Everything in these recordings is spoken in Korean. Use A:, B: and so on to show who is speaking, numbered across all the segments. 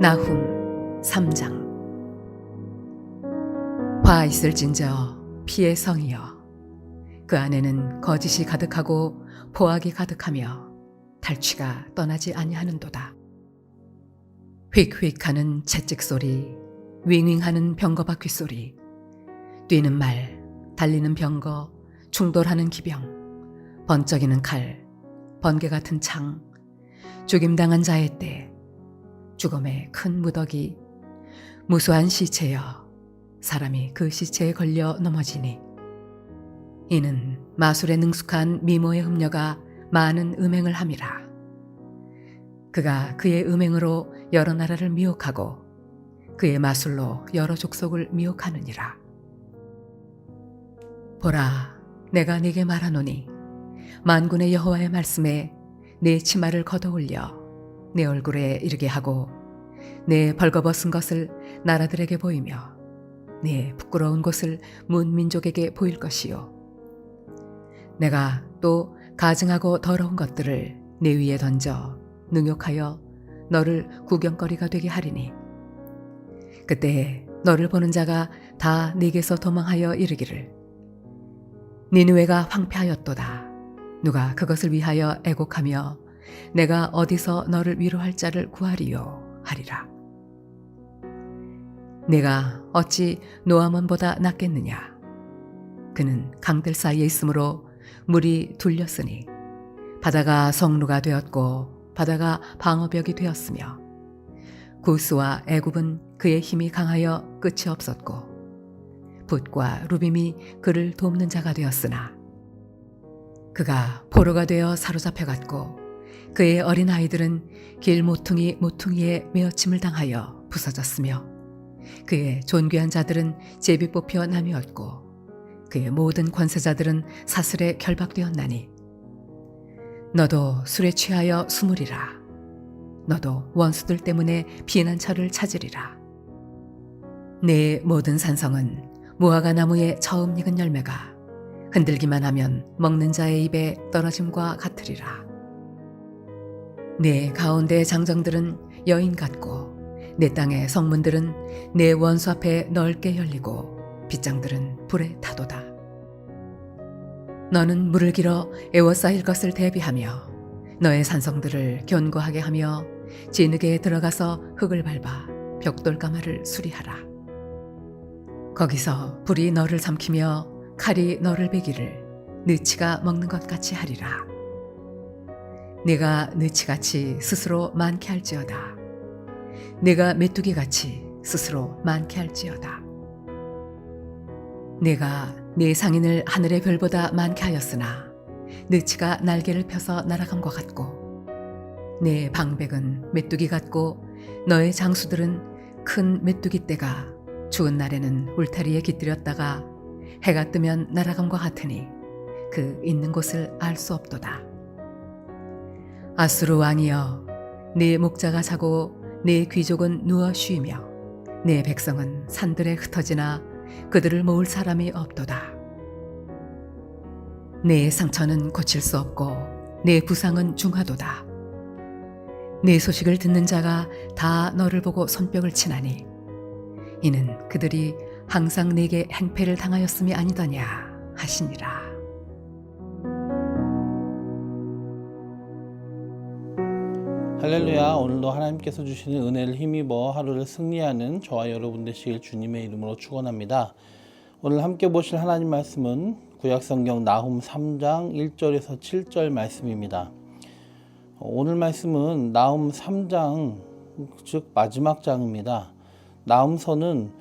A: 나훔 3장. 화 있을진저 피의 성이여, 그 안에는 거짓이 가득하고 포악이 가득하며 탈취가 떠나지 아니하는도다. 휙휙하는 채찍 소리, 윙윙하는 병거 바퀴 소리, 뛰는 말, 달리는 병거, 충돌하는 기병, 번쩍이는 칼, 번개 같은 창, 죽임당한 자의 때, 죽음의 큰 무더기, 무수한 시체여, 사람이 그 시체에 걸려 넘어지니, 이는 마술에 능숙한 미모의 흠녀가 많은 음행을 함이라. 그가 그의 음행으로 여러 나라를 미혹하고 그의 마술로 여러 족속을 미혹하느니라. 보라, 내가 네게 말하노니 만군의 여호와의 말씀에 네 치마를 걷어올려 내 얼굴에 이르게 하고 내 벌거벗은 것을 나라들에게 보이며 네 부끄러운 곳을 문민족에게 보일 것이요, 내가 또 가증하고 더러운 것들을 내 위에 던져 능욕하여 너를 구경거리가 되게 하리니, 그때 너를 보는 자가 다 네게서 도망하여 이르기를, 니느웨가 황폐하였도다. 누가 그것을 위하여 애곡하며 내가 어디서 너를 위로할 자를 구하리요 하리라. 내가 어찌 노아몬보다 낫겠느냐. 그는 강들 사이에 있으므로 물이 둘렸으니 바다가 성루가 되었고 바다가 방어벽이 되었으며 구스와 애굽은 그의 힘이 강하여 끝이 없었고 붓과 루빔이 그를 돕는 자가 되었으나 그가 포로가 되어 사로잡혀갔고 그의 어린 아이들은 길 모퉁이에 메어침을 당하여 부서졌으며 그의 존귀한 자들은 제비 뽑혀 나뉘었고 그의 모든 권세자들은 사슬에 결박되었나니, 너도 술에 취하여 숨으리라. 너도 원수들 때문에 피난처를 찾으리라. 내 모든 산성은 무화과 나무에 처음 익은 열매가 흔들기만 하면 먹는 자의 입에 떨어짐과 같으리라. 내 가운데 장정들은 여인 같고 내 땅의 성문들은 내 원수 앞에 넓게 열리고 빗장들은 불에 타도다. 너는 물을 길어 에워싸일 것을 대비하며 너의 산성들을 견고하게 하며 진흙에 들어가서 흙을 밟아 벽돌가마를 수리하라. 거기서 불이 너를 삼키며 칼이 너를 베기를 느치가 먹는 것 같이 하리라. 네가 느치같이 스스로 많게 할지어다. 네가 메뚜기같이 스스로 많게 할지어다. 내가 네 상인을 하늘의 별보다 많게 하였으나 느치가 날개를 펴서 날아감과 같고 내 방백은 메뚜기 같고 너의 장수들은 큰 메뚜기 떼가 추운 날에는 울타리에 깃들였다가 해가 뜨면 날아감과 같으니 그 있는 곳을 알 수 없도다. 아수르 왕이여, 네 목자가 자고 네 귀족은 누워 쉬며 네 백성은 산들에 흩어지나 그들을 모을 사람이 없도다. 네 상처는 고칠 수 없고 네 부상은 중하도다. 네 소식을 듣는 자가 다 너를 보고 손뼉을 치나니 이는 그들이 항상 네게 행패를 당하였음이 아니더냐 하시니라.
B: 할렐루야. 오늘도 하나님께서 주시는 은혜를 힘입어 하루를 승리하는 저와 여러분 되시길 주님의 이름으로 축원합니다. 오늘 함께 보실 하나님 말씀은 구약성경 나훔 3장 1절에서 7절 말씀입니다. 오늘 말씀은 나훔 3장 즉 마지막 장입니다. 나훔서는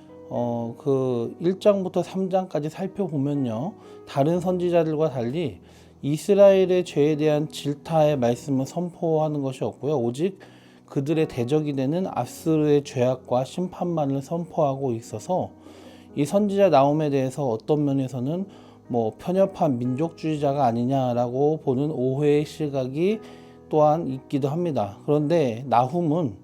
B: 그 1장부터 3장까지 살펴보면요, 다른 선지자들과 달리 이스라엘의 죄에 대한 질타의 말씀을 선포하는 것이 없고요, 오직 그들의 대적이 되는 아수르의 죄악과 심판만을 선포하고 있어서 이 선지자 나훔에 대해서 어떤 면에서는 편협한 민족주의자가 아니냐라고 보는 오해의 시각이 또한 있기도 합니다. 그런데 나훔은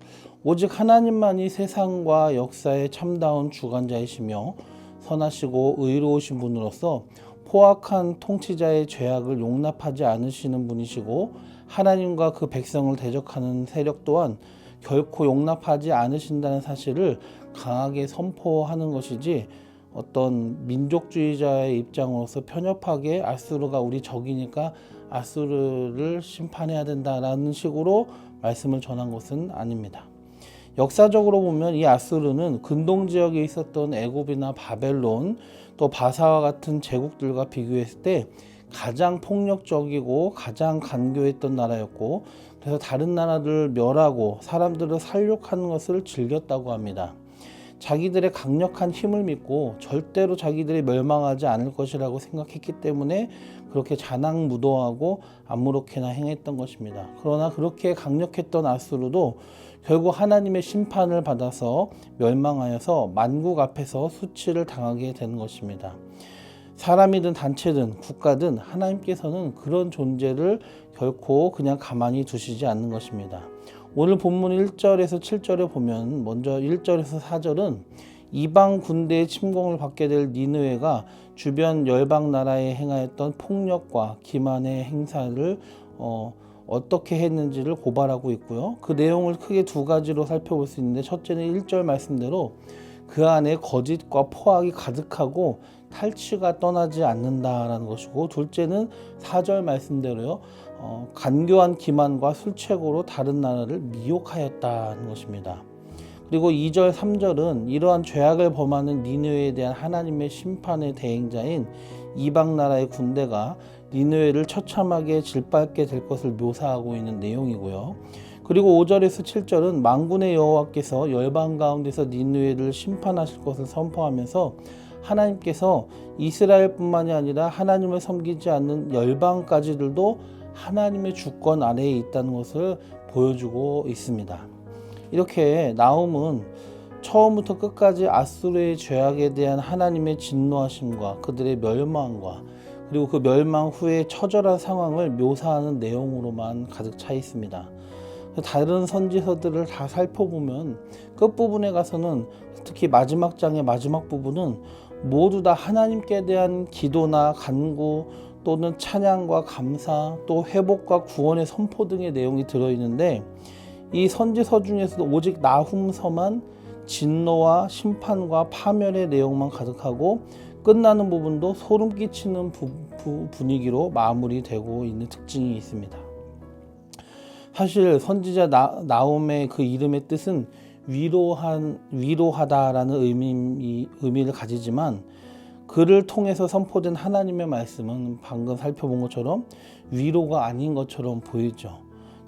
B: 오직 하나님만이 세상과 역사의 참다운 주관자이시며 선하시고 의로우신 분으로서 포악한 통치자의 죄악을 용납하지 않으시는 분이시고, 하나님과 그 백성을 대적하는 세력 또한 결코 용납하지 않으신다는 사실을 강하게 선포하는 것이지, 어떤 민족주의자의 입장으로서 편협하게 아수르가 우리 적이니까 아수르를 심판해야 된다라는 식으로 말씀을 전한 것은 아닙니다. 역사적으로 보면 이 아수르는 근동 지역에 있었던 애굽이나 바벨론, 또 바사와 같은 제국들과 비교했을 때 가장 폭력적이고 가장 간교했던 나라였고, 그래서 다른 나라들을 멸하고 사람들을 살육하는 것을 즐겼다고 합니다. 자기들의 강력한 힘을 믿고 절대로 자기들이 멸망하지 않을 것이라고 생각했기 때문에 그렇게 잔악무도하고 아무렇게나 행했던 것입니다. 그러나 그렇게 강력했던 아수르도 결국 하나님의 심판을 받아서 멸망하여서 만국 앞에서 수치를 당하게 되는 것입니다. 사람이든 단체든 국가든 하나님께서는 그런 존재를 결코 그냥 가만히 두시지 않는 것입니다. 오늘 본문 1절에서 7절에 보면, 먼저 1절에서 4절은 이방 군대의 침공을 받게 될 니느웨가 주변 열방 나라에 행하였던 폭력과 기만의 행사를 어떻게 했는지를 고발하고 있고요. 그 내용을 크게 두 가지로 살펴볼 수 있는데, 첫째는 1절 말씀대로 그 안에 거짓과 포악이 가득하고 탈취가 떠나지 않는다라는 것이고, 둘째는 4절 말씀대로요, 간교한 기만과 술책으로 다른 나라를 미혹하였다는 것입니다. 그리고 2절 3절은 이러한 죄악을 범하는 니느웨에 대한 하나님의 심판의 대행자인 이방 나라의 군대가 니느웨를 처참하게 질밟게 될 것을 묘사하고 있는 내용이고요. 그리고 5절에서 7절은 만군의 여호와께서 열방 가운데서 니느웨를 심판하실 것을 선포하면서 하나님께서 이스라엘뿐만이 아니라 하나님을 섬기지 않는 열방까지들도 하나님의 주권 아래에 있다는 것을 보여주고 있습니다. 이렇게 나훔은 처음부터 끝까지 아수르의 죄악에 대한 하나님의 진노하심과 그들의 멸망과, 그리고 그 멸망 후의 처절한 상황을 묘사하는 내용으로만 가득 차 있습니다. 다른 선지서들을 다 살펴보면 끝부분에 가서는, 특히 마지막 장의 마지막 부분은 모두 다 하나님께 대한 기도나 간구 또는 찬양과 감사, 또 회복과 구원의 선포 등의 내용이 들어있는데, 이 선지서 중에서도 오직 나훔서만 진노와 심판과 파멸의 내용만 가득하고, 끝나는 부분도 소름 끼치는 분위기로 마무리되고 있는 특징이 있습니다. 사실 선지자 나훔의 그 이름의 뜻은 위로하다라는 의미를 가지지만, 그를 통해서 선포된 하나님의 말씀은 방금 살펴본 것처럼 위로가 아닌 것처럼 보이죠.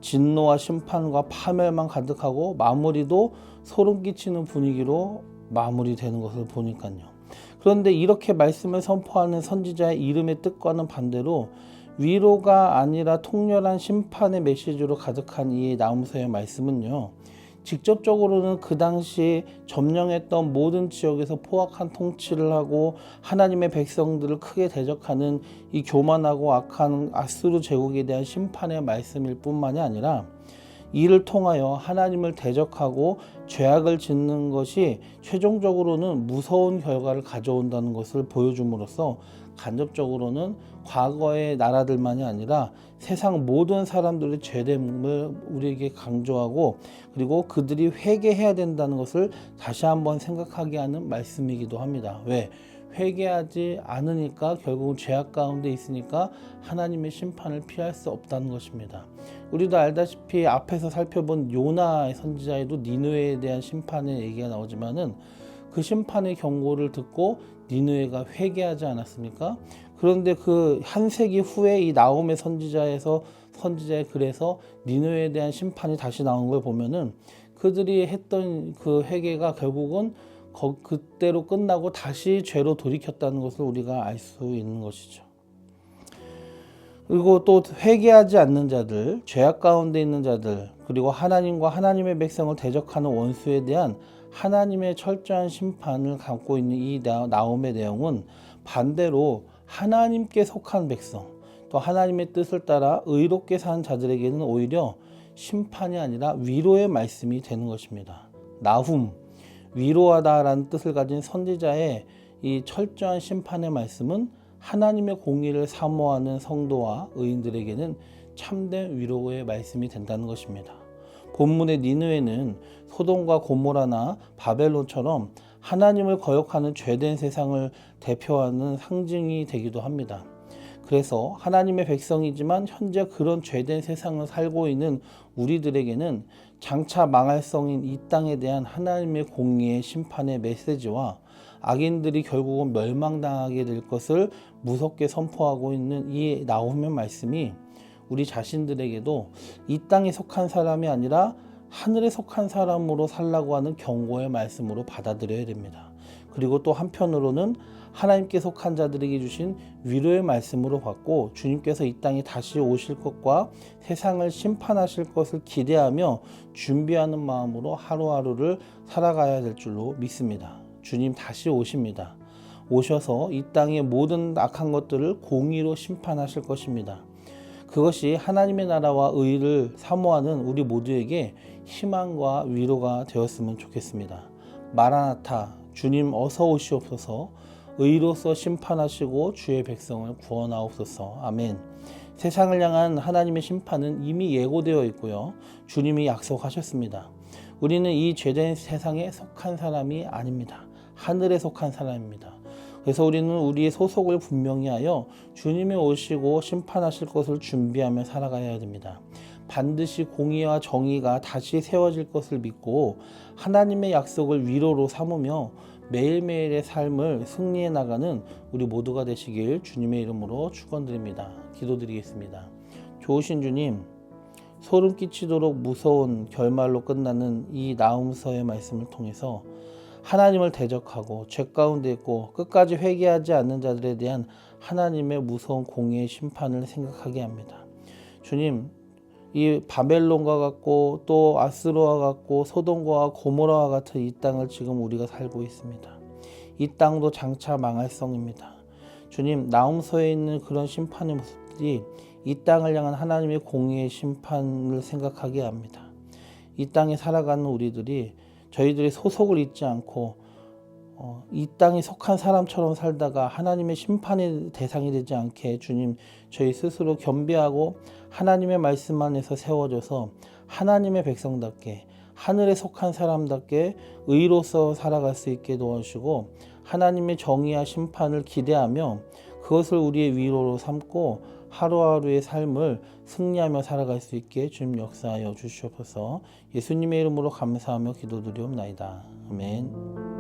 B: 진노와 심판과 파멸만 가득하고 마무리도 소름 끼치는 분위기로 마무리되는 것을 보니까요. 그런데 이렇게 말씀을 선포하는 선지자의 이름의 뜻과는 반대로 위로가 아니라 통렬한 심판의 메시지로 가득한 이 나훔서의 말씀은요, 직접적으로는 그 당시 점령했던 모든 지역에서 포악한 통치를 하고 하나님의 백성들을 크게 대적하는 이 교만하고 악한 아수르 제국에 대한 심판의 말씀일 뿐만이 아니라, 이를 통하여 하나님을 대적하고 죄악을 짓는 것이 최종적으로는 무서운 결과를 가져온다는 것을 보여줌으로써 간접적으로는 과거의 나라들만이 아니라 세상 모든 사람들의 죄됨을 우리에게 강조하고, 그리고 그들이 회개해야 된다는 것을 다시 한번 생각하게 하는 말씀이기도 합니다. 왜? 회개하지 않으니까 결국은 죄악 가운데 있으니까 하나님의 심판을 피할 수 없다는 것입니다. 우리도 알다시피 앞에서 살펴본 요나의 선지자에도 니느웨에 대한 심판의 얘기가 나오지만은, 그 심판의 경고를 듣고 니느웨가 회개하지 않았습니까? 그런데 그 한 세기 후에 이 나훔의 선지자의 글에서 니느웨에 대한 심판이 다시 나온 걸 보면은, 그들이 했던 그 회개가 결국은 그때로 끝나고 다시 죄로 돌이켰다는 것을 우리가 알 수 있는 것이죠. 그리고 또 회개하지 않는 자들, 죄악 가운데 있는 자들, 그리고 하나님과 하나님의 백성을 대적하는 원수에 대한 하나님의 철저한 심판을 갖고 있는 이 나훔의 내용은 반대로 하나님께 속한 백성, 또 하나님의 뜻을 따라 의롭게 사는 자들에게는 오히려 심판이 아니라 위로의 말씀이 되는 것입니다. 나훔, 위로하다라는 뜻을 가진 선지자의 이 철저한 심판의 말씀은 하나님의 공의를 사모하는 성도와 의인들에게는 참된 위로의 말씀이 된다는 것입니다. 본문의 니느웨는 소돔과 고모라나 바벨론처럼 하나님을 거역하는 죄된 세상을 대표하는 상징이 되기도 합니다. 그래서 하나님의 백성이지만 현재 그런 죄된 세상을 살고 있는 우리들에게는 장차 망할 성인 이 땅에 대한 하나님의 공의의 심판의 메시지와 악인들이 결국은 멸망당하게 될 것을 무섭게 선포하고 있는 이 나홈의 말씀이 우리 자신들에게도 이 땅에 속한 사람이 아니라 하늘에 속한 사람으로 살라고 하는 경고의 말씀으로 받아들여야 됩니다. 그리고 또 한편으로는 하나님께 속한 자들에게 주신 위로의 말씀으로 받고 주님께서 이 땅에 다시 오실 것과 세상을 심판하실 것을 기대하며 준비하는 마음으로 하루하루를 살아가야 될 줄로 믿습니다. 주님 다시 오십니다. 오셔서 이 땅의 모든 악한 것들을 공의로 심판하실 것입니다. 그것이 하나님의 나라와 의를 사모하는 우리 모두에게 희망과 위로가 되었으면 좋겠습니다. 마라나타, 주님 어서 오시옵소서. 의로서 심판하시고 주의 백성을 구원하옵소서. 아멘. 세상을 향한 하나님의 심판은 이미 예고되어 있고요. 주님이 약속하셨습니다. 우리는 이 죄된 세상에 속한 사람이 아닙니다. 하늘에 속한 사람입니다. 그래서 우리는 우리의 소속을 분명히 하여 주님이 오시고 심판하실 것을 준비하며 살아가야 됩니다. 반드시 공의와 정의가 다시 세워질 것을 믿고 하나님의 약속을 위로로 삼으며 매일매일의 삶을 승리해 나가는 우리 모두가 되시길 주님의 이름으로 축원드립니다. 기도드리겠습니다. 좋으신 주님, 소름 끼치도록 무서운 결말로 끝나는 이 나훔서의 말씀을 통해서 하나님을 대적하고 죄 가운데 있고 끝까지 회개하지 않는 자들에 대한 하나님의 무서운 공의의 심판을 생각하게 합니다. 주님, 이 바벨론과 같고 또 아스로와 같고 소돔과 고모라와 같은 이 땅을 지금 우리가 살고 있습니다. 이 땅도 장차 망할 성입니다. 주님, 나훔서에 있는 그런 심판의 모습들이 이 땅을 향한 하나님의 공의의 심판을 생각하게 합니다. 이 땅에 살아가는 우리들이 저희들의 소속을 잊지 않고 이 땅에 속한 사람처럼 살다가 하나님의 심판의 대상이 되지 않게 주님, 저희 스스로 겸비하고 하나님의 말씀 안에서 세워져서 하나님의 백성답게 하늘에 속한 사람답게 의로서 살아갈 수 있게 도와주시고 하나님의 정의와 심판을 기대하며 그것을 우리의 위로로 삼고 하루하루의 삶을 승리하며 살아갈 수 있게 주님 역사하여 주시옵소서. 예수님의 이름으로 감사하며 기도드리옵나이다. 아멘.